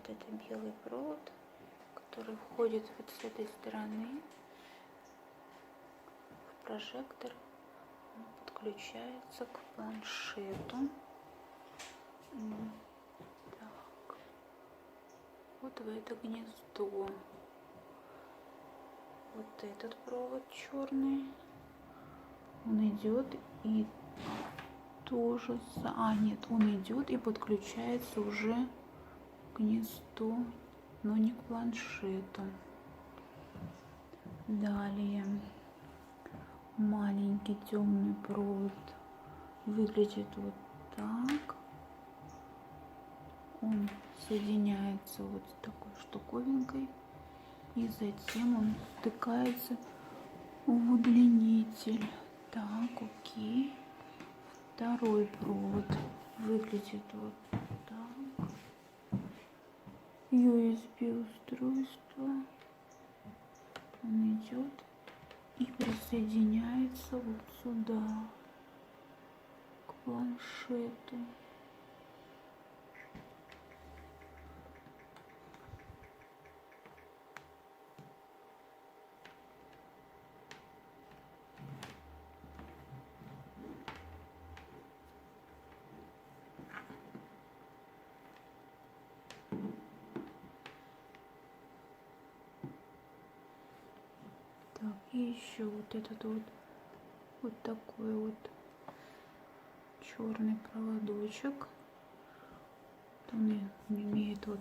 вот это белый провод, который входит вот с этой стороны в прожектор. Он подключается к планшету. Так. Вот в это гнездо. Вот этот провод черный. Он идет и тоже... нет, он идет и подключается уже к гнезду, но не к планшету. Далее маленький темный провод выглядит вот так. Он соединяется вот с такой штуковинкой, и затем он втыкается в удлинитель. Так, окей. Второй провод выглядит вот так. USB устройство. Он идет и присоединяется вот сюда, к планшету. Так, и еще вот этот вот такой вот черный проводочек. Он имеет вот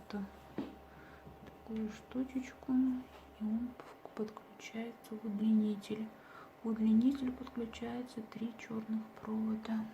такую штучечку, и он подключается в удлинитель. В удлинитель подключается 3 черных провода.